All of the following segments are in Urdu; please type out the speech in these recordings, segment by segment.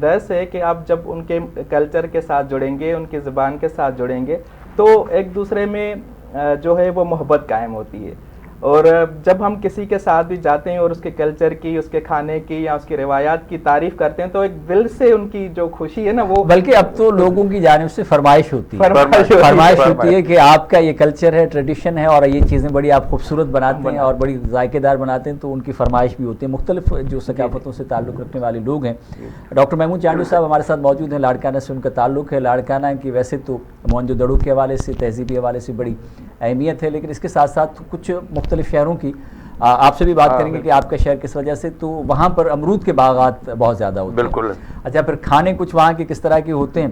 درس ہے کہ آپ جب ان کے کلچر کے ساتھ جڑیں گے، ان کی زبان کے ساتھ جڑیں گے تو ایک دوسرے میں جو ہے وہ محبت قائم ہوتی ہے. اور جب ہم کسی کے ساتھ بھی جاتے ہیں اور اس کے کلچر کی، اس کے کھانے کی یا اس کی روایات کی تعریف کرتے ہیں تو ایک دل سے ان کی جو خوشی ہے نا وہ، بلکہ اب تو لوگوں کی جانب سے فرمائش ہوتی ہے، فرمائش ہوتی ہے کہ آپ کا یہ کلچر ہے، ٹریڈیشن ہے اور یہ چیزیں بڑی آپ خوبصورت بناتے ہیں اور بڑی ذائقے دار بناتے ہیں، تو ان کی فرمائش بھی ہوتی ہے. مختلف جو ثقافتوں سے تعلق رکھنے والے لوگ ہیں. ڈاکٹر محمود چانڈو صاحب ہمارے ساتھ موجود ہیں. لاڑکانہ سے ان کا تعلق ہے. لاڑکانہ کی ویسے تو موہنجو دڑو کے حوالے سے، تہذیبی حوالے سے بڑی اہمیت ہے، لیکن اس کے ساتھ ساتھ کچھ مختلف شہروں کی آپ سے بھی بات کریں گے کہ آپ کا شہر کس وجہ سے، تو وہاں پر امرود کے باغات بہت زیادہ ہوتے ہیں. بالکل. اچھا، پھر کھانے کچھ وہاں کے کس طرح کے ہوتے ہیں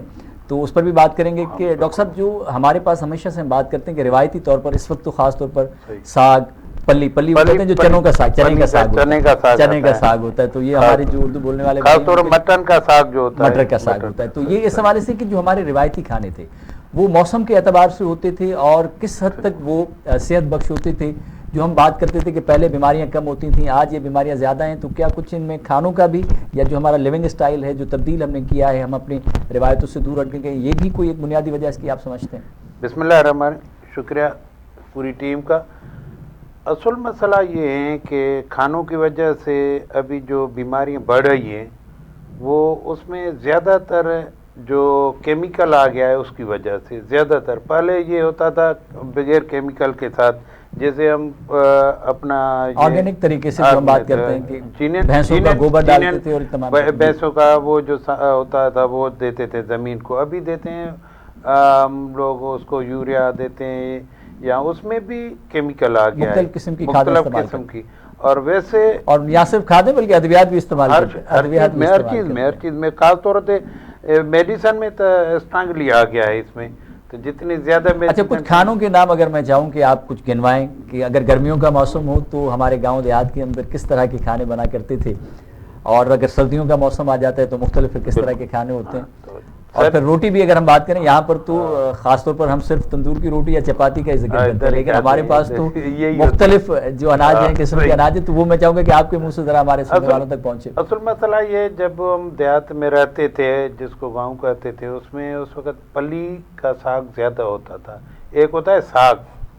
تو اس پر بھی بات کریں گے. کہ ڈاکٹر صاحب جو ہمارے پاس ہمیشہ سے ہم بات کرتے ہیں کہ روایتی طور پر اس وقت تو خاص طور پر ساگ، پلی کہتے ہیں جو چنوں کا ساگ، چنے کا ساگ ہوتا ہے، تو یہ ہمارے جو اردو بولنے والے خاص طور مٹن کا ساگ جو ہوتا ہے، مٹر کا ساگ ہوتا ہے. تو یہ اس حوالے سے کہ جو ہمارے روایتی کھانے تھے وہ موسم کے اعتبار سے ہوتے تھے اور کس حد تک وہ صحت بخش ہوتے تھے. جو ہم بات کرتے تھے کہ پہلے بیماریاں کم ہوتی تھیں، آج یہ بیماریاں زیادہ ہیں، تو کیا کچھ ان میں کھانوں کا بھی یا جو ہمارا لیونگ سٹائل ہے، جو تبدیل ہم نے کیا ہے، ہم اپنی روایتوں سے دور ہٹ گئے، یہ بھی کوئی ایک بنیادی وجہ اس کی آپ سمجھتے ہیں؟ بسم اللہ الرحمن الرحیم. شکریہ پوری ٹیم کا. اصل مسئلہ یہ ہے کہ کھانوں کی وجہ سے ابھی جو بیماریاں بڑھ رہی ہیں وہ اس میں زیادہ تر جو کیمیکل آ گیا ہے اس کی وجہ سے. زیادہ تر پہلے یہ ہوتا تھا بغیر کیمیکل کے ساتھ، جیسے ہم اپنا آرگینک طریقے سے جو ہم بات کرتے ہیں کہ بھینسوں کا گوبر ڈالتے تھے اور تمام بھینسوں کا وہ جو ہوتا تھا وہ دیتے تھے زمین کو. ابھی دیتے ہیں ہم لوگ اس کو یوریا دیتے ہیں یا اس میں بھی کیمیکل آ گیا ہے، مختلف قسم کی کھاد استعمال قسم کی. اور ویسے اور یا صرف کھادیں بلکہ ادویات بھی استعمال کرتے ہیں. ہر چیز میں خاص طور پہ میڈیسن میں تو اسٹرانگلی آ گیا ہے اس میں، تو جتنی زیادہ. اچھا، کچھ کھانوں کے نام اگر میں چاہوں کہ آپ کچھ گنوائیں کہ اگر گرمیوں کا موسم ہو تو ہمارے گاؤں دیہات کے اندر کس طرح کے کھانے بنا کرتے تھے، اور اگر سردیوں کا موسم آ جاتا ہے تو مختلف کس طرح کے کھانے ہوتے ہیں. اور پھر روٹی بھی اگر ہم بات کریں یہاں پر تو خاص طور پر ہم صرف تندور کی روٹی یا چپاتی کا ہی ذکر کرتے ہیں، لیکن ہمارے پاس تو مختلف جو اناج ہیں، قسم کے اناج ہیں، تو وہ میں چاہوں گا کہ آپ کے منہ سے ذرا ہمارے سننے والوں تک پہنچے. اصل مسئلہ یہ جب ہم دیہات میں رہتے تھے جس کو گاؤں کہتے تھے، اس میں اس وقت پلی کا ساگ زیادہ ہوتا تھا. ایک ہوتا ہے ساگ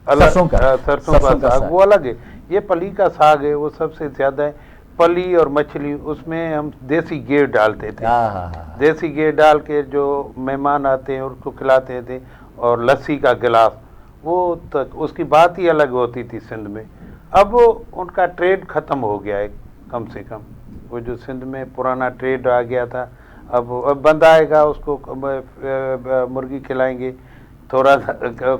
سرسوں کا ساگ، وہ الگ ہے. یہ پلی کا ساگ ہے وہ سب سے زیادہ ہے. پلی اور مچھلی اس میں ہم دیسی گھی ڈالتے تھے، دیسی گھی ڈال کے جو مہمان آتے ہیں اس کو کھلاتے تھے. اور لسی کا گلاس، وہ اس کی بات ہی الگ ہوتی تھی سندھ میں. اب ان کا ٹریڈ ختم ہو گیا ہے کم سے کم. وہ جو سندھ میں پرانا ٹریڈ آ گیا تھا، اب بندہ آئے گا اس کو مرغی کھلائیں گے تھوڑا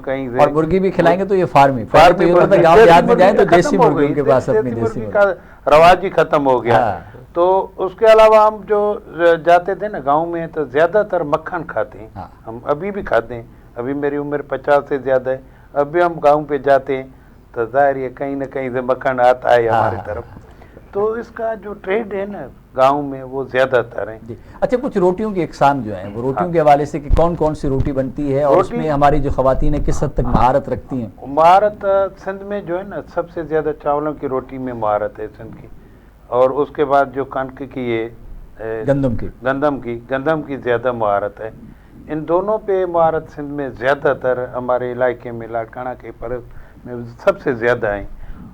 کہیں سے، اور مرغی بھی کھلائیں گے تو یہ فارمی گاؤں دیہات میں جائیں تو دیسی مرغی ان کے پاس اپنی دیسی کا رواج ہی ختم ہو گیا. تو اس کے علاوہ ہم جو جاتے تھے نا گاؤں میں تو زیادہ تر مکھن کھاتے ہیں. ہم ابھی بھی کھاتے ہیں، ابھی میری عمر 50 سے زیادہ ہے، اب بھی ہم گاؤں پہ جاتے ہیں تو ظاہر ہے کہیں نہ کہیں سے مکھن آتا ہے ہماری طرف. تو اس کا جو ٹریڈ ہے نا گاؤں میں وہ زیادہ تر ہے. اچھا، کچھ روٹیوں کی اقسام جو ہیں وہ روٹیوں کے حوالے سے کہ کون کون سی روٹی بنتی ہے اور اس میں ہماری جو خواتین ہیں کس حد تک مہارت رکھتی ہیں؟ مہارت سندھ میں جو ہے نا سب سے زیادہ چاولوں کی روٹی میں مہارت ہے سندھ کی. اور اس کے بعد جو کنک کی ہے گندم کی زیادہ مہارت ہے. ان دونوں پہ مہارت سندھ میں زیادہ تر ہمارے علاقے میں لاڑکانہ کے پرت میں سب سے زیادہ ہیں.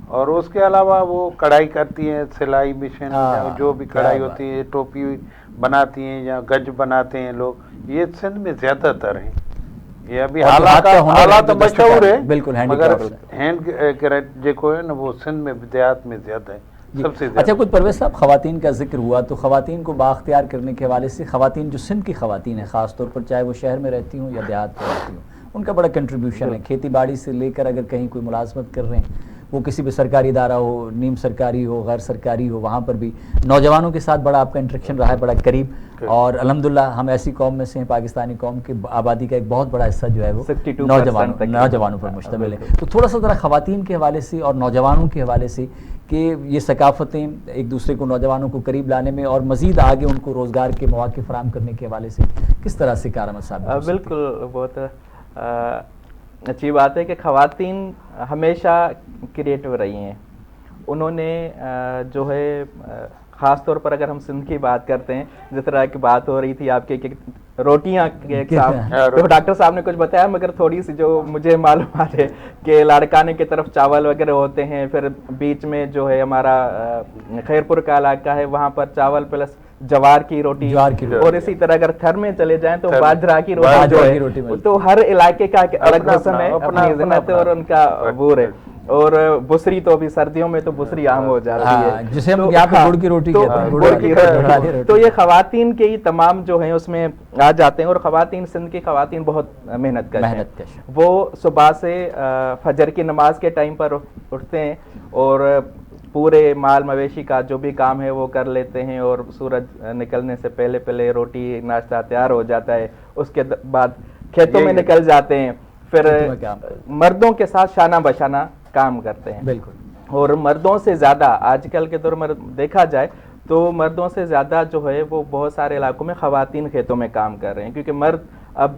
اور اس کے علاوہ وہ کڑھائی کرتی ہیں، سلائی مشین جو بھی کڑھائی ہوتی ہے، ٹوپی بناتی ہیں یا گج بناتے ہیں لوگ، یہ سندھ میں زیادہ تر ہیں. یہ ابھی حالات مشہور ہے مگر ہینڈ جو ہے نا وہ سندھ میں دیہات میں زیادہ ہے. اچھا، کچھ پرویز صاحب خواتین کا ذکر ہوا تو خواتین کو بااختیار کرنے کے حوالے سے خواتین جو سندھ کی خواتین ہیں خاص طور پر چاہے وہ شہر میں رہتی ہوں یا دیہات میں رہتی ہوں، ان کا بڑا کنٹریبیوشن ہے. کھیتی باڑی سے لے کر اگر کہیں کوئی ملازمت کر رہے ہیں، وہ کسی بھی سرکاری ادارہ ہو، نیم سرکاری ہو، غیر سرکاری ہو، وہاں پر بھی نوجوانوں کے ساتھ بڑا آپ کا انٹریکشن رہا ہے، بڑا قریب. اور الحمدللہ ہم ایسی قوم میں سے ہیں، پاکستانی قوم کی آبادی کا ایک بہت بڑا حصہ جو ہے وہ نوجوانوں پر مشتمل ہے. تو تھوڑا سا ذرا خواتین کے حوالے سے اور نوجوانوں کے حوالے سے کہ یہ ثقافتیں ایک دوسرے کو نوجوانوں کو قریب لانے میں اور مزید آگے ان کو روزگار کے مواقع فراہم کرنے کے حوالے سے کس طرح سے کارآمد ثابت ہو سکتی ہے؟ بالکل، بہت اچھی بات ہے کہ خواتین ہمیشہ کریٹو رہی ہیں. انہوں نے جو ہے خاص طور پر اگر ہم سندھ کی بات کرتے ہیں، جس طرح کی بات ہو رہی تھی آپ کے کہ روٹیاں کے ساتھ، تو ڈاکٹر صاحب نے کچھ بتایا، مگر تھوڑی سی جو مجھے معلومات ہے کہ لاڑکانے کی طرف چاول وغیرہ ہوتے ہیں، پھر بیچ میں جو ہے ہمارا خیرپور کا علاقہ ہے، وہاں پر چاول پلس جوار کی روٹی، اور اسی طرح اگر تھر میں چلے جائیں تو باجرا کی روٹی جو ہے، تو ہر علاقے کا الگ موسم ہے، اپنی زینت اور ان کا عبور ہے. اور بسری تو ابھی سردیوں میں تو بسری عام ہو جاتی ہے، جسے ہم یہاں پہ گڑ کی روٹی کہتے ہیں. تو یہ خواتین کے ہی تمام جو ہیں اس میں آ جاتے ہیں. اور خواتین، سندھ کی خواتین بہت محنت کرتے ہیں. وہ صبح سے فجر کی نماز کے ٹائم پر اٹھتے ہیں اور پورے مال مویشی کا جو بھی کام ہے وہ کر لیتے ہیں، اور سورج نکلنے سے پہلے پہلے روٹی ناشتہ تیار ہو جاتا ہے. اس کے بعد کھیتوں میں نکل جاتے ہیں، پھر مردوں کے ساتھ شانہ بشانہ کام کرتے ہیں. بالکل. اور مردوں سے زیادہ آج کل کے دور میں دیکھا جائے تو مردوں سے زیادہ جو ہے وہ بہت سارے علاقوں میں خواتین کھیتوں میں کام کر رہے ہیں، کیونکہ مرد اب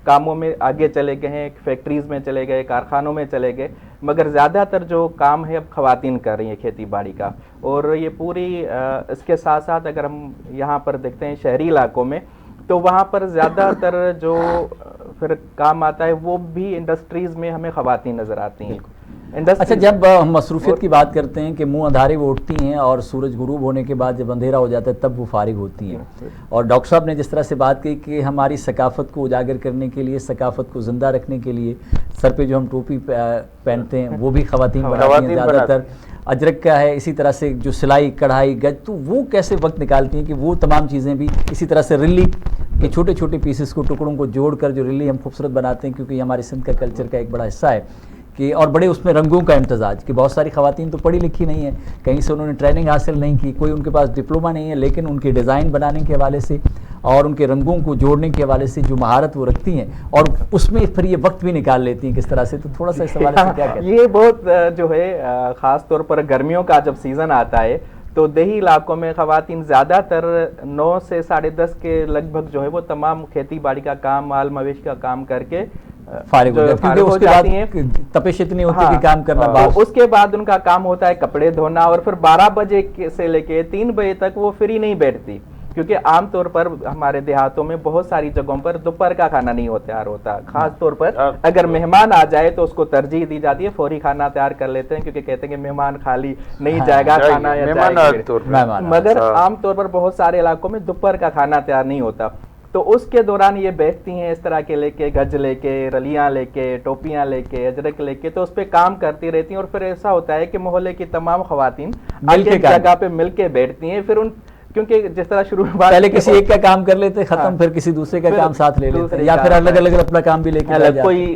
کاموں میں آگے چلے گئے ہیں، فیکٹریز میں چلے گئے، کارخانوں میں چلے گئے، مگر زیادہ تر جو کام ہے اب خواتین کر رہی ہیں کھیتی باڑی کا. اور یہ پوری اس کے ساتھ ساتھ اگر ہم یہاں پر دیکھتے ہیں شہری علاقوں میں، تو وہاں پر زیادہ تر جو پھر کام آتا ہے وہ بھی انڈسٹریز میں ہمیں خواتین نظر آتی ہیں. اچھا، جب ہم مصروفیت کی بات کرتے ہیں کہ منہ اندھارے وہ اٹھتی ہیں اور سورج غروب ہونے کے بعد جب اندھیرا ہو جاتا ہے تب وہ فارغ ہوتی ہیں، اور ڈاکٹر صاحب نے جس طرح سے بات کی کہ ہماری ثقافت کو اجاگر کرنے کے لیے، ثقافت کو زندہ رکھنے کے لیے سر پہ جو ہم ٹوپی پہنتے ہیں وہ بھی خواتین بناتی ہیں زیادہ تر. اجرک کا ہے، اسی طرح سے جو سلائی کڑھائی گج، تو وہ کیسے وقت نکالتی ہیں کہ وہ تمام چیزیں بھی، اسی طرح سے رلی کہ چھوٹے چھوٹے پیسز کو، ٹکڑوں کو جوڑ کر جو رلی ہم خوبصورت بناتے ہیں، کیونکہ یہ ہمارے سندھ کا کلچر کا ایک بڑا حصہ ہے کہ، اور بڑے اس میں رنگوں کا امتزاج کہ بہت ساری خواتین تو پڑھی لکھی نہیں ہیں، کہیں سے انہوں نے ٹریننگ حاصل نہیں کی، کوئی ان کے پاس ڈپلومہ نہیں ہے، لیکن ان کے ڈیزائن بنانے کے حوالے سے اور ان کے رنگوں کو جوڑنے کے حوالے سے جو مہارت وہ رکھتی ہیں، اور اس میں پھر یہ وقت بھی نکال لیتی ہیں کس طرح سے. تو تھوڑا سا اس حوالے سے کیا کہتے ہیں؟ یہ بہت جو ہے خاص طور پر گرمیوں کا جب سیزن آتا ہے تو دیہی علاقوں میں خواتین زیادہ تر 9 سے 10:30 کے لگ بھگ جو ہے وہ تمام کھیتی باڑی کا کام، مال مویشی کا کام کر کے فارغ ہو جاتی ہیں. تپش اتنی ہوتی ہے کہ کام کرنا. اس کے بعد ان کا کام ہوتا ہے کپڑے دھونا، اور پھر 12 بجے سے لے کے 3 بجے تک وہ فری نہیں بیٹھتی، کیونکہ عام طور پر ہمارے دیہاتوں میں بہت ساری جگہوں پر دوپہر کا کھانا نہیں تیار ہوتا. خاص طور پر اگر مہمان آ جائے تو اس کو ترجیح دی جاتی ہے، فوری کھانا تیار کر لیتے ہیں، کیونکہ کہتے ہیں کہ مہمان خالی نہیں جائے گا کھانا، مگر عام طور پر بہت سارے علاقوں میں دوپہر کا کھانا تیار نہیں ہوتا. تو اس کے دوران یہ بیٹھتی ہیں اس طرح کے لے کے، گج لے کے، رلیاں لے کے، ٹوپیاں لے کے، اجرک لے کے، تو اس پہ کام کرتی رہتی ہیں. اور پھر ایسا ہوتا ہے کہ محلے کی تمام خواتین ایک جگہ پہ مل کے بیٹھتی ہیں. پھر ان کیونکہ جس طرح شروع میں پہلے کسی ایک کا کام کر لیتے ختم، پھر کسی دوسرے کا کام ساتھ لے لیتے، یا پھر الگ الگ اپنا کام بھی لے کے، کوئی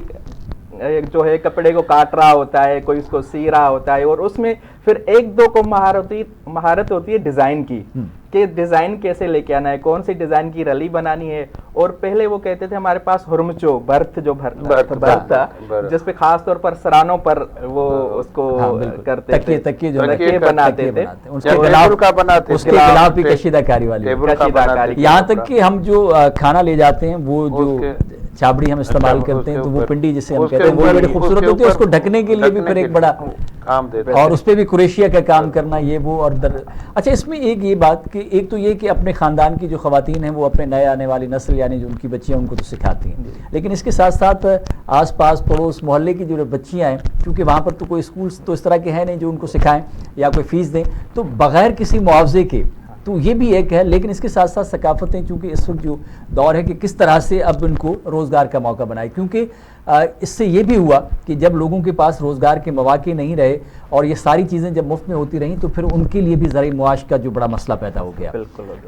جو ہے کپڑے کو کاٹ رہا ہوتا ہے، کوئی اس کو سی رہا ہوتا ہے. اور اس میں پھر ایک دو کو مہارت ہوتی ہے ڈیزائن کی، کہ ڈیزائن کیسے لے کے آنا ہے، کون سی ڈیزائن کی رلی بنانی ہے. اور پہلے وہ کہتے تھے ہمارے پاس ہرمچو برتھ تھا، جس پہ خاص طور پر سرانوں پر وہ اس کو کرتے تھے، تکیے بناتے تھے، اس کے خلاف بھی کشیدہ کاری والی. یہاں تک کہ ہم جو کھانا لے جاتے ہیں وہ جو چابڑی ہم استعمال کرتے ہیں، تو وہ پنڈی جسے ہم کہتے ہیں، وہ بڑی خوبصورت ہوتی ہے. اس کو ڈھکنے کے لیے بھی پھر ایک بڑا کام دیتا ہے، اور اس پہ بھی کریشیا کا کام کرنا، یہ وہ. اور اچھا، اس میں ایک یہ بات کہ ایک تو یہ کہ اپنے خاندان کی جو خواتین ہیں وہ اپنے نئے آنے والی نسل، یعنی جو ان کی بچیاں، ان کو تو سکھاتی ہیں، لیکن اس کے ساتھ ساتھ آس پاس پڑوس محلے کی جو بچیاں ہیں، کیونکہ وہاں پر تو کوئی اسکولس تو اس طرح کے ہیں نہیں جو ان کو سکھائیں یا کوئی فیس دیں، تو بغیر کسی معاوضے کے، تو یہ بھی ایک ہے. لیکن اس کے ساتھ ساتھ ثقافتیں، چونکہ اس وقت جو دور ہے کہ کس طرح سے اب ان کو روزگار کا موقع بنائے، کیونکہ اس سے یہ بھی ہوا کہ جب لوگوں کے پاس روزگار کے مواقع نہیں رہے اور یہ ساری چیزیں جب مفت میں ہوتی رہیں، تو پھر ان کے لیے بھی زرعی معاش کا جو بڑا مسئلہ پیدا ہو گیا.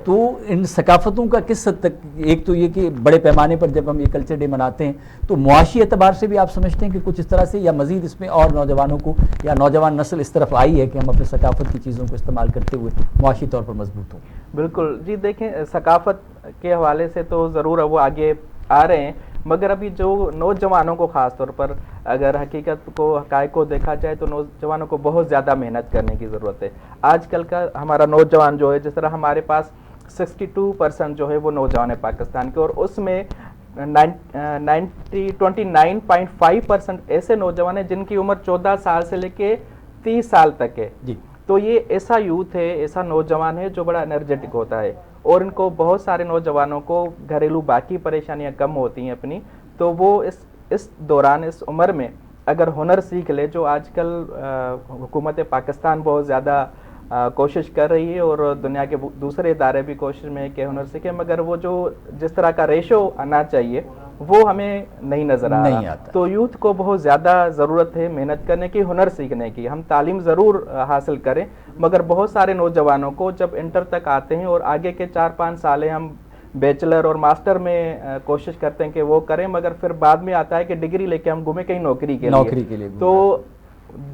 تو ان ثقافتوں کا کس حد تک، ایک تو یہ کہ بڑے پیمانے پر جب ہم یہ کلچر ڈے مناتے ہیں تو معاشی اعتبار سے بھی آپ سمجھتے ہیں کہ کچھ اس طرح سے، یا مزید اس میں اور نوجوانوں کو یا نوجوان نسل اس طرف آئی ہے کہ ہم اپنے ثقافت کی چیزوں کو استعمال کرتے ہوئے معاشی طور پر مضبوط ہوں؟ بالکل جی، دیکھیں ثقافت کے حوالے سے تو ضرور وہ آگے آ رہے ہیں، مگر ابھی جو نوجوانوں کو خاص طور پر اگر حقیقت کو، حقائق کو دیکھا جائے تو نوجوانوں کو بہت زیادہ محنت کرنے کی ضرورت ہے. آج کل کا ہمارا نوجوان جو ہے، جس طرح ہمارے پاس 62% جو ہے وہ نوجوان ہے پاکستان کے، اور اس میں 29.5% ایسے نوجوان ہیں جن کی عمر 14 سال سے لے کے 30 سال تک ہے. تو یہ ایسا یوتھ ہے, ایسا نوجوان ہے جو بڑا انرجیٹک ہوتا ہے, اور ان کو بہت سارے نوجوانوں کو گھریلو باقی پریشانیاں کم ہوتی ہیں اپنی, تو وہ اس دوران, اس عمر میں اگر ہنر سیکھ لے, جو آج کل حکومت پاکستان بہت زیادہ کوشش کر رہی ہے, اور دنیا کے دوسرے ادارے بھی کوشش میں ہے کہ ہنر سیکھیں, مگر وہ جو جس طرح کا ریشو آنا چاہیے وہ ہمیں نہیں نظر آ رہا. تو یوتھ کو بہت زیادہ ضرورت ہے محنت کرنے کی, ہنر سیکھنے کی. ہم تعلیم ضرور حاصل کریں, مگر بہت سارے نوجوانوں کو جب انٹر تک آتے ہیں اور آگے کے 4-5 سالیں ہم بیچلر اور ماسٹر میں کوشش کرتے ہیں کہ وہ کریں, مگر پھر بعد میں آتا ہے کہ ڈگری لے کے ہم گھومیں کہیں نوکری کے لیے. تو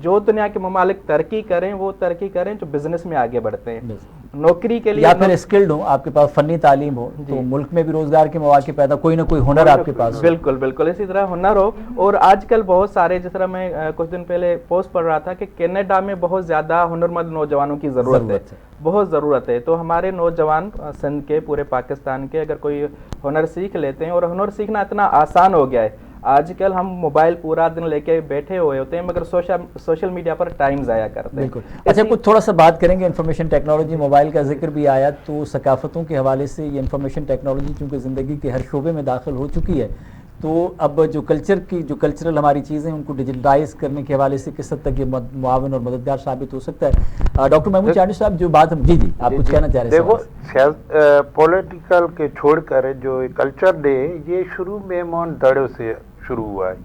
جو دنیا کے ممالک ترقی کریں وہ ترقی کریں جو بزنس میں آگے بڑھتے ہیں, نوکری کے لیے, یا پھر اسکلڈ ہوں, آپ کے پاس فنی تعلیم ہو تو ملک میں بھی روزگار کے مواقع پیدا, کوئی نہ کوئی ہنر آپ کے پاس. بالکل بالکل اسی طرح ہنر ہو. اور آج کل بہت سارے, جس طرح میں کچھ دن پہلے پوسٹ پڑھ رہا تھا کہ کینیڈا میں بہت زیادہ ہنرمند نوجوانوں کی ضرورت ہے, بہت ضرورت ہے. تو ہمارے نوجوان سندھ کے, پورے پاکستان کے, اگر کوئی ہنر سیکھ لیتے ہیں, اور ہنر سیکھنا اتنا آسان ہو گیا ہے آج کل, ہم موبائل پورا دن لے کے بیٹھے ہوئے ہوتے ہیں مگر سوشل میڈیا پر ٹائم ضائع کرتے ہیں. اچھا, کچھ تھوڑا سا بات کریں گے انفارمیشن ٹیکنالوجی, موبائل کا ذکر بھی آیا, تو ثقافتوں کے حوالے سے یہ انفارمیشن ٹیکنالوجی چونکہ زندگی کے ہر شعبے میں داخل ہو چکی ہے, تو اب جو کلچرل ہماری چیزیں ان کو ڈیجیٹلائز کرنے کے حوالے سے کس حد تک یہ معاون اور مددگار ثابت ہو سکتا ہے؟ ڈاکٹر محمود چانڈی صاحب, جو بات ہم جی آپ کچھ کہنا چاہ رہے ہیں. دیکھو, پولیٹیکل کے چھوڑ کر جو کلچر ڈے, یہ شروع میں مون دڑوں سے شروع ہوا ہے.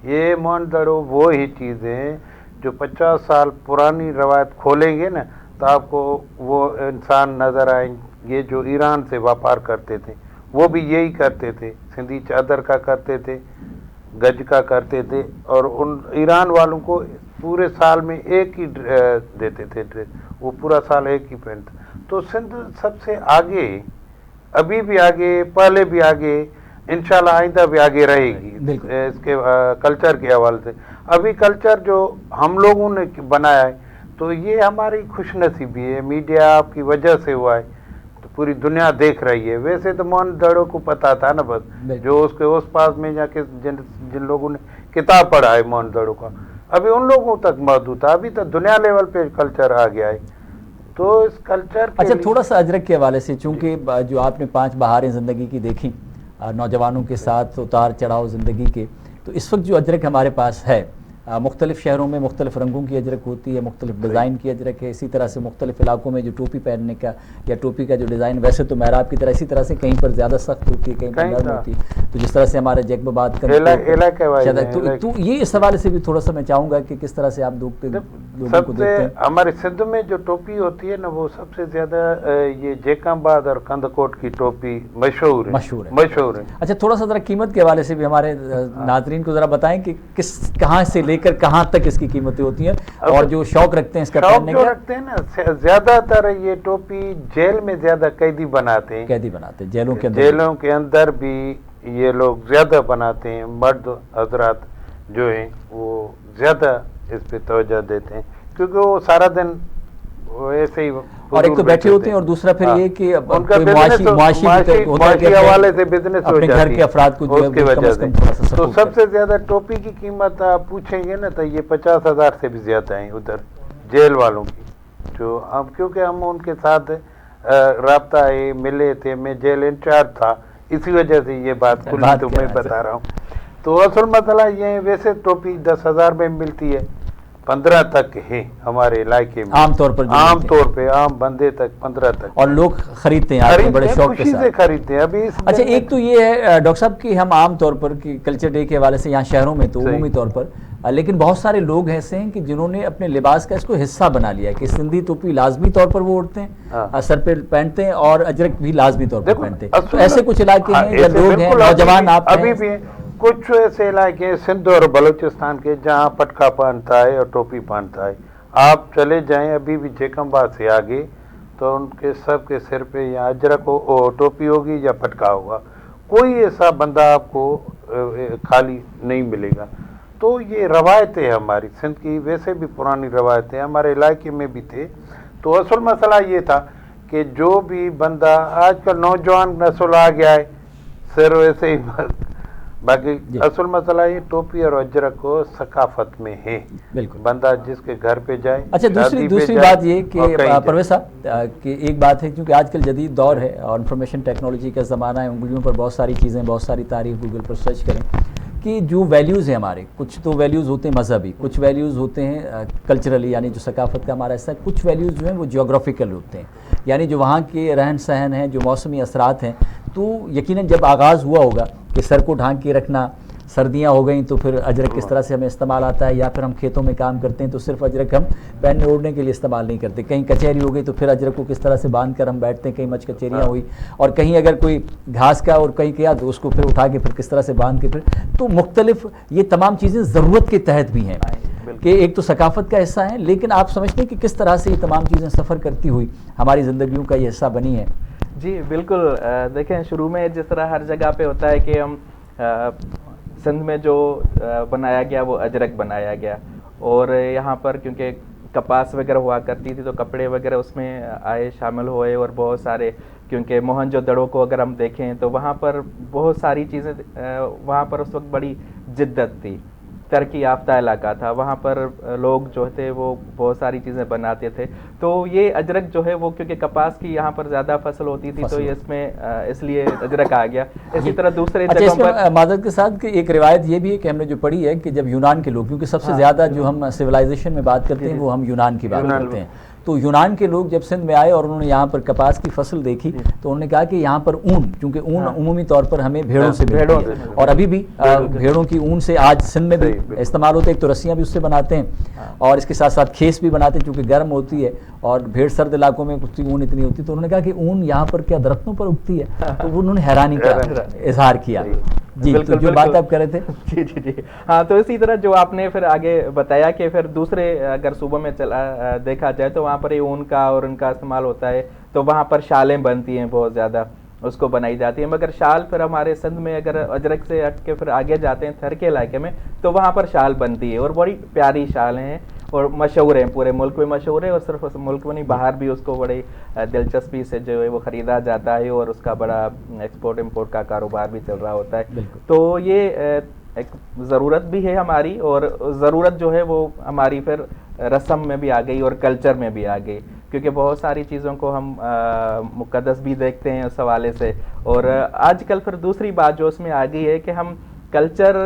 یہ مون دڑو وہ ہی چیزیں جو 50 سال پرانی روایت کھولیں گے نا تو آپ کو وہ انسان نظر آئیں گے جو ایران سے وپار کرتے تھے. وہ بھی یہی کرتے تھے, سندھی چادر کا کرتے تھے, گج کا کرتے تھے, اور ان ایران والوں کو پورے سال میں ایک ہی دیتے تھے ڈریس, وہ پورا سال ایک ہی پہنتے. تو سندھ سب سے آگے, ابھی بھی آگے, پہلے بھی آگے, انشاءاللہ آئندہ بھی آگے رہے گی اس کے کلچر کے حوالے سے. ابھی کلچر جو ہم لوگوں نے بنایا ہے تو یہ ہماری خوش نصیبی ہے, میڈیا آپ کی وجہ سے ہوا ہے, تو پوری دنیا دیکھ رہی ہے. ویسے تو مون دڑوں کو پتا تھا نا, بس جو اس کے اس پاس میں جا کے جن لوگوں نے کتاب پڑھا ہے مون دڑوں کا, ابھی ان لوگوں تک محدود تھا. ابھی تو دنیا لیول پہ کلچر آ گیا ہے. تو اس کلچر اچھا, تھوڑا سا اجرک کے حوالے سے, چونکہ جو آپ نے 5 بہاریں زندگی کی دیکھی, نوجوانوں کے ساتھ اتار چڑھاؤ زندگی کے, تو اس وقت جو اجرک ہمارے پاس ہے, مختلف شہروں میں مختلف رنگوں کی اجرک ہوتی ہے, مختلف ڈیزائن کی اجرک ہے. اسی طرح سے مختلف علاقوں میں جو ٹوپی پہننے کا یا ٹوپی کا جو ڈیزائن, ویسے تو محراب کی طرح اسی طرح سے کہیں پر زیادہ سخت ہوتی ہے, کہیں پر نرم ہوتی ہے. تو جس طرح سے ہمارے جیک بات کریں تو یہ اس حوالے سے بھی تھوڑا سا میں چاہوں گا کہ کس طرح سے آپ لوگوں کو دیکھتے ہیں. ہمارے سندھ میں جو ٹوپی ہوتی ہے نا, وہ سب سے زیادہ یہ جیکمباد اور کند کوٹ کی ٹوپی مشہور ہے. اچھا, تھوڑا سا ذرا قیمت کے حوالے سے بھی ہمارے ناظرین کو ذرا بتائیں کہ کہاں سے لے کر کہاں تک اس کی قیمتیں ہوتی ہیں, اور جو شوق رکھتے ہیں اس کا پہننے کا. رکھتے ہیں نا, زیادہ تر یہ ٹوپی جیل میں زیادہ قیدی بناتے ہیں, جیلوں کے اندر بھی یہ لوگ زیادہ بناتے ہیں. مرد حضرات جو ہیں وہ زیادہ اس پہ توجہ دیتے ہیں, کیونکہ وہ سارا دن ایسے ہی, اور ایک تو بیٹھے ہوتے ہیں, اور دوسرا پھر یہ کہ ان کا معاشی حوالے سے بزنس ہو جاتی ہے گھر کے افراد کو اس کی وجہ سے. تو سب سے زیادہ ٹوپی کی قیمت آپ پوچھیں گے نا تو یہ 50,000 سے بھی زیادہ ہیں ادھر جیل والوں کی. جو اب کیونکہ ہم ان کے ساتھ رابطہ ہے, ملے تھے, میں جیل انچارج تھا, اسی وجہ سے یہ بات کھلی تو میں بتا رہا ہوں. تو اصل مسئلہ یہ, ویسے ٹوپی 10,000 میں ملتی ہے, 15 تک ہے ہمارے علاقے میں عام طور پہ عام بندے تک 15 تک, اور لوگ خریدتے ہیں بڑے شوق کے ساتھ خریدتے ہیں. ابھی اچھا, ایک تو یہ ہے ڈاکٹر صاحب کہ ہم عام طور پر کلچر ڈے کے حوالے سے یہاں شہروں میں تو عمومی طور پر, لیکن بہت سارے لوگ ایسے ہیں کہ جنہوں نے اپنے لباس کا اس کو حصہ بنا لیا کہ سندھی ٹوپی لازمی طور پر وہ اوڑھتے ہیں, سر پہ پہنتے ہیں, اور اجرک بھی لازمی طور پر پہنتے ہیں. تو ایسے کچھ علاقے ہیں یا لوگ ہیں, نوجوان آپ ابھی بھی کچھ ایسے علاقے ہیں سندھ اور بلوچستان کے جہاں پٹکا پہنتا ہے اور ٹوپی پہنتا ہے. آپ چلے جائیں ابھی بھی جیکمباد سے آگے تو ان کے سب کے سر پہ یا اجرک ہو, ٹوپی ہوگی یا پٹکا ہوگا. کوئی ایسا بندہ آپ کو خالی نہیں ملے گا. تو یہ روایتیں ہماری سندھ کی, ویسے بھی پرانی روایتیں ہمارے علاقے میں بھی تھے. تو اصل مسئلہ یہ تھا کہ جو بھی بندہ, آج کل نوجوان نسل آ گیا ہے, سر ویسے ہی باقی اصل مسئلہ یہ ٹوپی اور اجرک کو ثقافت میں ہے، بالکل بندہ جس کے گھر پہ جائے. اچھا دوسری بات یہ کہ پرویز صاحب کہ ایک بات ہے کیونکہ آج کل جدید دور ہے اور انفارمیشن ٹیکنالوجی کا زمانہ ہے، انگلیوں پر بہت ساری چیزیں، بہت ساری تاریخ گوگل پر سرچ کریں کہ جو ویلیوز ہیں ہمارے، کچھ تو ویلیوز ہوتے ہیں مذہبی، کچھ ویلیوز ہوتے ہیں کلچرلی یعنی جو ثقافت کا ہمارا حصہ ہے، کچھ ویلیوز جو ہیں وہ جیوگرافیکل ہوتے ہیں یعنی جو وہاں کے رہن سہن ہیں، جو موسمی اثرات ہیں. تو یقیناً جب آغاز ہوا ہوگا کہ سر کو ڈھانک کے رکھنا، سردیاں ہو گئیں تو پھر اجرک کس طرح سے ہمیں استعمال آتا ہے، یا پھر ہم کھیتوں میں کام کرتے ہیں تو صرف اجرک ہم پہننے اوڑھنے کے لیے استعمال نہیں کرتے، کہیں کچہری ہو گئی تو پھر اجرک کو کس طرح سے باندھ کر ہم بیٹھتے ہیں، کہیں مچ کچہریاں ہوئی اور کہیں اگر کوئی گھاس کا اور کہیں کیا تو اس کو پھر اٹھا کے پھر کس طرح سے باندھ کے پھر تو مختلف یہ تمام چیزیں ضرورت کے تحت بھی ہیں کہ ایک تو ثقافت کا حصہ ہے، لیکن آپ سمجھتے ہیں کہ کس طرح سے یہ تمام چیزیں سفر کرتی ہوئی ہماری زندگیوں کا یہ حصہ بنی ہے؟ جی بالکل. دیکھیں شروع میں جس طرح ہر جگہ پہ ہوتا ہے کہ ہم سندھ میں جو بنایا گیا وہ اجرک بنایا گیا، اور یہاں پر کیونکہ کپاس وغیرہ ہوا کرتی تھی تو کپڑے وغیرہ اس میں آئے شامل ہوئے، اور بہت سارے کیونکہ موہنجو دڑو کو اگر ہم دیکھیں تو وہاں پر بہت ساری چیزیں، وہاں پر اس وقت بڑی جدت تھی، ترقی یافتہ علاقہ تھا، وہاں پر لوگ جو تھے وہ بہت ساری چیزیں بناتے تھے. تو یہ اجرک جو ہے وہ کیونکہ کپاس کی یہاں پر زیادہ فصل ہوتی تھی تو یہ اس میں اس لیے اجرک آ گیا. اسی طرح دوسرے جگہوں پر معذرت کے ساتھ کہ ایک روایت یہ بھی ہے کہ ہم نے جو پڑھی ہے کہ جب یونان کے لوگ، کیونکہ سب سے زیادہ جو ہم سویلائزیشن میں بات کرتے ہیں وہ ہم یونان کی بات کرتے ہیں، تو یونان کے لوگ جب سندھ میں آئے اور انہوں نے یہاں پر کپاس کی فصل دیکھی تو انہوں نے کہا کہ یہاں پر اون، کیونکہ اون عمومی طور پر ہمیں بھیڑوں سے ملتی ہے اور ابھی بھی بھیڑوں کی اون سے آج سندھ میں بھی استعمال ہوتے ہیں، ایک تو رسیاں بھی اس سے بناتے ہیں اور اس کے ساتھ ساتھ کھیس بھی بناتے ہیں چونکہ گرم ہوتی ہے اور بھیڑ سرد علاقوں میں اس کی اون اتنی ہوتی ہے. تو انہوں نے کہا کہ اون یہاں پر کیا درختوں پر اگتی ہے؟ تو انہوں نے حیرانی کا اظہار کیا. جی تو جو بات آپ کر رہے تھے. جی ہاں، تو اسی طرح جو آپ نے پھر آگے بتایا کہ پھر دوسرے اگر صوبوں میں دیکھا جائے تو وہاں پر یہ اون کا اور ان کا استعمال ہوتا ہے، تو وہاں پر شالیں بنتی ہیں بہت زیادہ، اس کو بنائی جاتی ہیں. مگر شال پھر ہمارے سندھ میں اگر اجرک سے ہٹ کے پھر آگے جاتے ہیں تھر کے علاقے میں تو وہاں پر شال بنتی ہے اور بڑی پیاری شال ہیں اور مشہور ہیں، پورے ملک میں مشہور ہے، اور صرف ملک میں نہیں باہر بھی اس کو بڑی دلچسپی سے جو ہے وہ خریدا جاتا ہے اور اس کا بڑا ایکسپورٹ امپورٹ کا کاروبار بھی چل رہا ہوتا ہے. تو یہ ایک ضرورت بھی ہے ہماری، اور ضرورت جو ہے وہ ہماری پھر رسم میں بھی آ گئی اور کلچر میں بھی آ گئی، کیونکہ بہت ساری چیزوں کو ہم مقدس بھی دیکھتے ہیں اس حوالے سے. اور آج کل پھر دوسری بات جو اس میں آ گئی ہے کہ ہم کلچر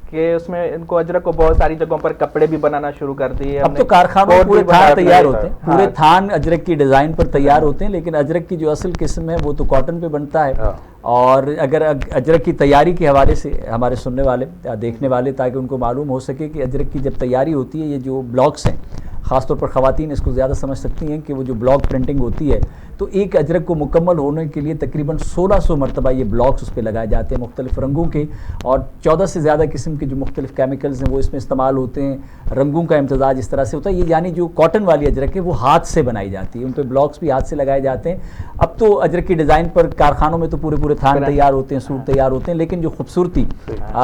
کہ اس میں ان کو اجرک کو بہت ساری جگہوں پر کپڑے بھی بنانا شروع کر دیے. اب تو کارخانوں پورے تھان تیار ہوتے ہیں، پورے تھان اجرک کی ڈیزائن پر تیار ہوتے ہیں، لیکن اجرک کی جو اصل قسم ہے وہ تو کاٹن پہ بنتا ہے. اور اگر اجرک کی تیاری کے حوالے سے ہمارے سننے والے دیکھنے والے تاکہ ان کو معلوم ہو سکے کہ اجرک کی جب تیاری ہوتی ہے، یہ جو بلاکس ہیں خاص طور پر خواتین اس کو زیادہ سمجھ سکتی ہیں کہ وہ جو بلاک پرنٹنگ ہوتی ہے تو ایک اجرک کو مکمل ہونے کے لیے تقریباً 1600 مرتبہ یہ بلاکس اس پہ لگائے جاتے ہیں مختلف رنگوں کے، اور 14 سے زیادہ قسم کے جو مختلف کیمیکلز ہیں وہ اس میں استعمال ہوتے ہیں. رنگوں کا امتزاج اس طرح سے ہوتا ہے. یہ یعنی جو کاٹن والی اجرک ہے وہ ہاتھ سے بنائی جاتی ہے، ان پہ بلاکس بھی ہاتھ سے لگائے جاتے ہیں. اب تو اجرک کی ڈیزائن پر کارخانوں میں تو پورے تھان تیار ہوتے ہیں، سوٹ تیار ہوتے ہیں، لیکن جو خوبصورتی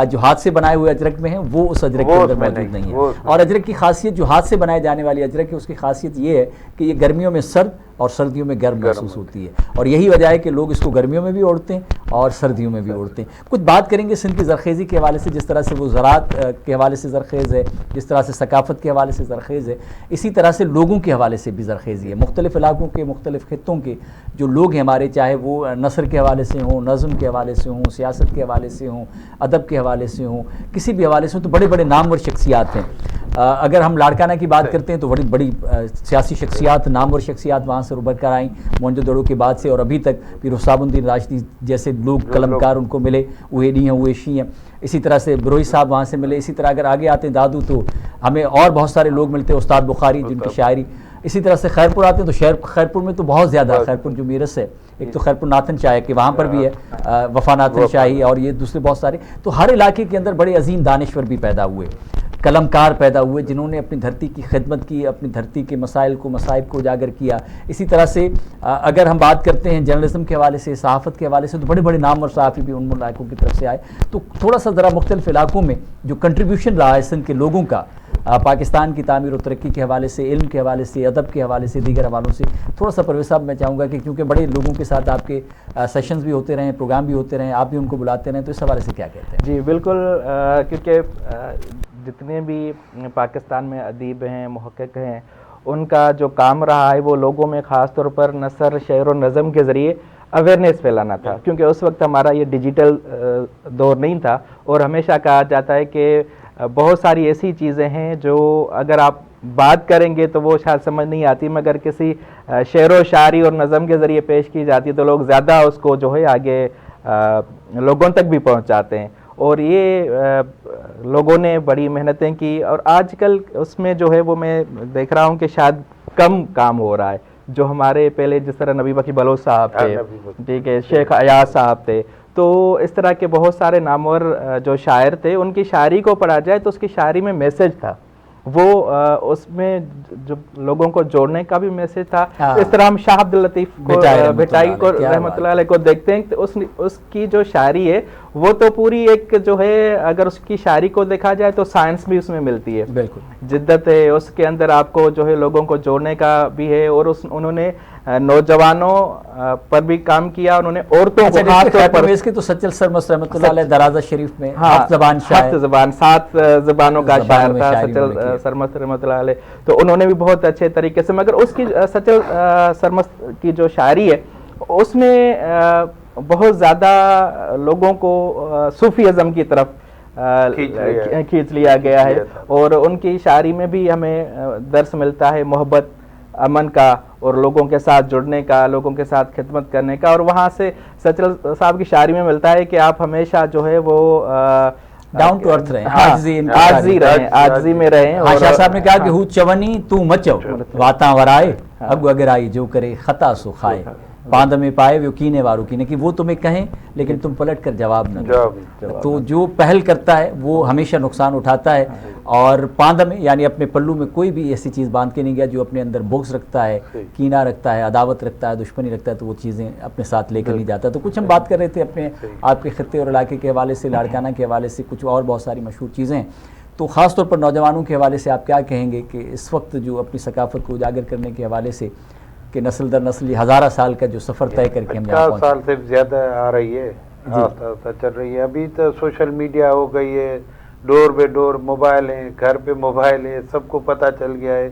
جو ہاتھ سے بنائے ہوئے اجرک میں ہے وہ اس اجرک کے اندر موجود نہیں ہے. اور اجرک کی خاصیت جو ہاتھ سے بنائے جانے والی اجرک ہے اس کی خاصیت یہ ہے کہ یہ گرمیوں میں سرد اور سردیوں میں گرم محسوس ہوتی ہے، اور یہی وجہ ہے کہ لوگ اس کو گرمیوں میں بھی اوڑھتے ہیں اور سردیوں میں بھی اوڑھتے ہیں. کچھ بات کریں گے سندھ کی زرخیزی کے حوالے سے، جس طرح سے وہ زراعت کے حوالے سے زرخیز ہے، جس طرح سے ثقافت کے حوالے سے زرخیز ہے، اسی طرح سے لوگوں کے حوالے سے بھی زرخیزی ہے. مختلف علاقوں کے مختلف خطوں کے جو لوگ ہیں ہمارے، چاہے وہ نثر کے حوالے سے ہوں، نظم کے حوالے سے ہوں، سیاست کے حوالے سے ہوں، ادب کے حوالے سے ہوں، کسی بھی حوالے سے ہوں، تو بڑے بڑے نامور شخصیات ہیں. اگر ہم لاڑکانہ کی بات کرتے ہیں تو بڑی سیاسی شخصیات، نامور شخصیات وہاں سے ابھر کر آئیں موہنجو دڑو کے بعد سے، اور ابھی تک پیر حساب الدین راشدی جیسے لوگ قلمکار ان کو ملے، وہ ایڈی ہیں، وہ ایشی ہیں. اسی طرح سے بروئی صاحب وہاں سے ملے. اسی طرح اگر آگے آتے ہیں دادو تو ہمیں اور بہت سارے لوگ ملتے ہیں، استاد بخاری جن کی شاعری. اسی طرح سے خیرپور آتے ہیں تو خیرپور میں تو بہت زیادہ، خیرپور جو میرس ہے، ایک تو خیرپور ناتھن شاہ کہ وہاں پر بھی ہے وفا ناتھن شاہی، اور یہ دوسرے بہت سارے. تو ہر علاقے کے اندر بڑے عظیم دانشور بھی پیدا ہوئے، قلمکار پیدا ہوئے، جنہوں نے اپنی دھرتی کی خدمت کی، اپنی دھرتی کے مسائل کو، مصائب کو اجاگر کیا. اسی طرح سے اگر ہم بات کرتے ہیں جرنلزم کے حوالے سے، صحافت کے حوالے سے، تو بڑے بڑے نام اور صحافی بھی ان علاقوں کی طرف سے آئے. تو تھوڑا سا ذرا مختلف علاقوں میں جو کنٹریبیوشن رہا ہے سندھ کے لوگوں کا پاکستان کی تعمیر و ترقی کے حوالے سے، علم کے حوالے سے، ادب کے حوالے سے، دیگر حوالوں سے تھوڑا سا پرویز صاحب میں چاہوں گا کہ کیونکہ بڑے لوگوں کے ساتھ آپ کے سیشنز بھی ہوتے رہے ہیں، پروگرام بھی ہوتے رہے ہیں، آپ بھی ان کو بلاتے رہے ہیں، تو اس حوالے سے کیا کہتے ہیں؟ جی بالکل، کیونکہ جتنے بھی پاکستان میں ادیب ہیں، محقق ہیں، ان کا جو کام رہا ہے وہ لوگوں میں خاص طور پر نثر، شعر و نظم کے ذریعے اویئرنیس پھیلانا تھا، کیونکہ اس وقت ہمارا یہ ڈیجیٹل دور نہیں تھا، اور ہمیشہ کہا جاتا ہے کہ بہت ساری ایسی چیزیں ہیں جو اگر آپ بات کریں گے تو وہ شاید سمجھ نہیں آتی، مگر کسی شعر و شاعری اور نظم کے ذریعے پیش کی جاتی ہے تو لوگ زیادہ اس کو جو ہے آگے لوگوں تک بھی پہنچاتے ہیں، اور یہ لوگوں نے بڑی محنتیں کی، اور آج کل اس میں جو ہے وہ میں دیکھ رہا ہوں کہ شاید کم کام ہو رہا ہے، جو ہمارے پہلے جس طرح نبی بخش بلوچ صاحب تھے، ٹھیک ہے، شیخ ایاز صاحب تھے، تو اس طرح کے بہت سارے نامور جو شاعر تھے، ان کی شاعری کو پڑھا جائے تو اس کی شاعری میں میسج تھا، وہ اس میں جو لوگوں کو جوڑنے کا بھی میسج تھا۔ اس طرح ہم شاہ عبد اللطیف کو بھٹائی کو رحمۃ اللہ علیہ کو دیکھتے ہیں تو اس کی جو شاعری ہے وہ تو پوری ایک جو ہے، اگر اس کی شاعری کو دیکھا جائے تو سائنس بھی اس میں ملتی ہے، بالکل جدت ہے اس کے اندر، آپ کو جو ہے لوگوں کو جوڑنے کا بھی ہے، اور انہوں نے نوجوانوں پر بھی کام کیا، انہوں نے عورتوں کو خاص طور پر، اس کے تو سچل سرمست رحمۃ اللہ علیہ درازہ شریف میں ہفت زبان 7 زبانوں کا شاعر تھا سچل سرمست رحمۃ اللہ علیہ، تو انہوں نے بھی بہت اچھے طریقے سے، مگر اس کی سچل سرمست کی جو شاعری ہے اس میں بہت زیادہ لوگوں کو صوفی ازم کی طرف کھینچ لیا گیا ہے، اور ان کی شاعری میں بھی ہمیں درس ملتا ہے محبت، امن کا، اور لوگوں کے ساتھ جڑنے کا، لوگوں کے ساتھ خدمت کرنے کا، اور وہاں سے سچل صاحب کی شاعری میں ملتا ہے کہ آپ ہمیشہ جو ہے وہ ڈاؤن ٹو ارتھ رہیں، آجزی میں رہیں۔ اور شاہ صاحب نے کہا کہ ہو چونی تو مچو واتاں ورائے اگو اگر آئی جو کرے خطا سو کھائے، باندھ میں پائے وہ کینے وارو کینے، کہ وہ تمہیں کہیں لیکن تم پلٹ کر جواب نہ دو، تو جو پہل کرتا ہے وہ ہمیشہ نقصان اٹھاتا ہے، اور باندھ میں یعنی اپنے پلو میں کوئی بھی ایسی چیز باندھ کے نہیں گیا جو اپنے اندر بغض رکھتا ہے، کینہ رکھتا ہے، عداوت رکھتا ہے، دشمنی رکھتا ہے، تو وہ چیزیں اپنے ساتھ لے کر نہیں جاتا۔ تو کچھ ہم بات کر رہے تھے اپنے آپ کے خطے اور علاقے کے حوالے سے، لاڑکانہ کے حوالے سے، کچھ اور بہت ساری مشہور چیزیں ہیں، تو خاص طور پر نوجوانوں کے حوالے سے آپ کیا کہیں گے کہ اس وقت جو اپنی ثقافت کو اجاگر کرنے کے حوالے سے کہ نسل در نسل یہ ہزارہ سال کا جو سفر طے کر کے ہم یہاں پہنچے، 50 سال سے زیادہ آ رہی ہے، چل رہی ہے، ابھی تو سوشل میڈیا ہو گئی ہے، ڈور بے ڈور موبائل ہیں، گھر پہ موبائل ہے، سب کو پتہ چل گیا ہے۔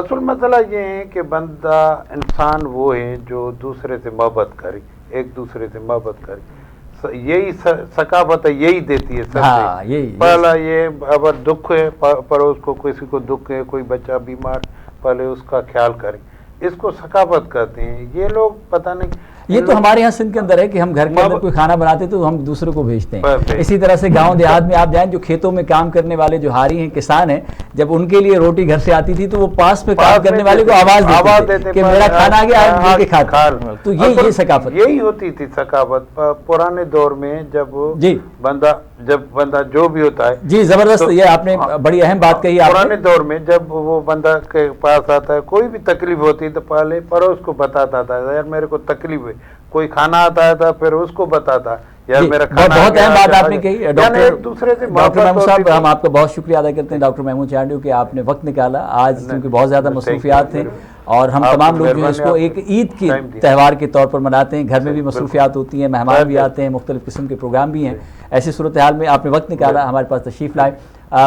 اصل مسئلہ یہ ہے کہ بندہ انسان وہ ہے جو دوسرے سے محبت کرے، ایک دوسرے سے محبت کرے، یہی ثقافت ہے، یہی دیتی ہے سب سے۔ پہلا یہ اگر دکھ ہے پڑوس کو، کسی کو دکھ ہے، کوئی بچہ بیمار، پہلے اس کا خیال کریں، اس کو ثقافت کہتے ہیں۔ یہ لوگ پتہ نہیں، یہ تو ہمارے یہاں سندھ کے اندر ہے کہ ہم گھر کے اندر کوئی کھانا بناتے تو ہم دوسرے کو بھیجتے ہیں، اسی طرح سے گاؤں دیہات میں آپ جائیں، جو کھیتوں میں کام کرنے والے جو ہاری ہیں، کسان ہیں، جب ان کے لیے روٹی گھر سے آتی تھی تو وہ پاس میں کام کرنے والے کو آواز دیتے کہ میرا کھانا آ گیا، آج مل کے کھاتا۔ تو یہ ثقافت یہی ہوتی تھی ثقافت پرانے دور میں، جب بندہ جو بھی ہوتا ہے۔ جی زبردست، یہ آپ نے بڑی اہم بات کہی۔ پرانے دور میں جب وہ بندہ کے پاس آتا ہے، کوئی بھی تکلیف ہوتی تو پہلے پڑوس کو بتاتا تھا، یار میرے کو تکلیف ہے، کوئی کھانا آتا تھا پھر اس کو بتاتا، یار میرا کھانا۔ بہت اہم بات آپ نے کہی ڈاکٹر محمود صاحب، ہم آپ کا بہت شکریہ ادا کرتے ہیں ڈاکٹر محمود چانڈیو کہ آپ نے وقت نکالا آج، کیونکہ بہت زیادہ مصروفیات ہیں، اور ہم تمام لوگ جو اس کو ایک عید کے تہوار کے طور پر مناتے ہیں، گھر میں بھی مصروفیات ہوتی ہیں، مہمان بھی آتے ہیں، مختلف قسم کے پروگرام بھی ہیں، ایسی صورتحال میں آپ نے وقت نکالا، ہمارے پاس تشریف لائے۔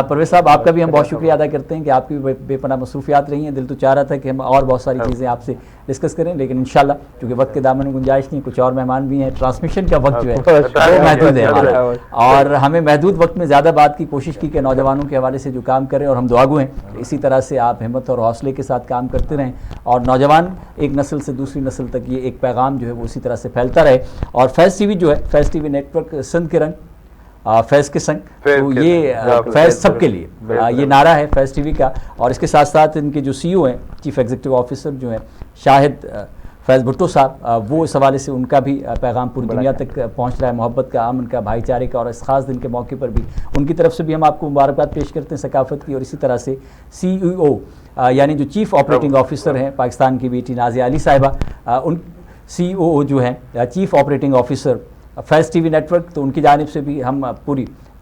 پرویز صاحب آپ کا بھی ہم بہت شکریہ ادا کرتے ہیں کہ آپ کی بے پناہ مصروفیات رہی ہیں، دل تو چاہ رہا تھا کہ ہم اور بہت ساری چیزیں آپ سے ڈسکس کریں، لیکن انشاءاللہ چونکہ وقت کے دامن میں گنجائش نہیں، کچھ اور مہمان بھی ہیں، ٹرانسمیشن کا وقت جو ہے وہ محدود ہے ہمارا، اور ہمیں محدود وقت میں زیادہ بات کی کوشش کی کہ نوجوانوں کے حوالے سے جو کام کریں، اور ہم دعا گو ہیں اسی طرح سے آپ ہمت اور حوصلے کے ساتھ کام کرتے رہیں، اور نوجوان ایک نسل سے دوسری نسل تک یہ ایک پیغام جو ہے وہ اسی طرح سے پھیلتا رہے، اور فیض ٹی وی جو ہے، فیض ٹی وی نیٹ ورک، سندھ کے رنگ فیض کے سنگ، تو یہ فیض سب کے لیے یہ نعرہ ہے فیض ٹی وی کا، اور اس کے ساتھ ساتھ ان کے جو سی او ہیں، چیف ایگزیکٹو آفیسر جو ہیں شاہد فیض بھٹو صاحب، وہ اس حوالے سے ان کا بھی پیغام پوری دنیا تک پہنچ رہا ہے، محبت کا، امن کا، بھائی چارے کا، اور اس خاص دن کے موقع پر بھی ان کی طرف سے بھی ہم آپ کو مبارکباد پیش کرتے ہیں ثقافت کی، اور اسی طرح سے سی ای او یعنی جو چیف آپریٹنگ آفیسر ہیں پاکستان کی بیٹی نازیہ علی صاحبہ، ان سی او جو ہیں chief operating officer Faiz TV we need ورک، تو ان کی جانب سے بھی ہم پوری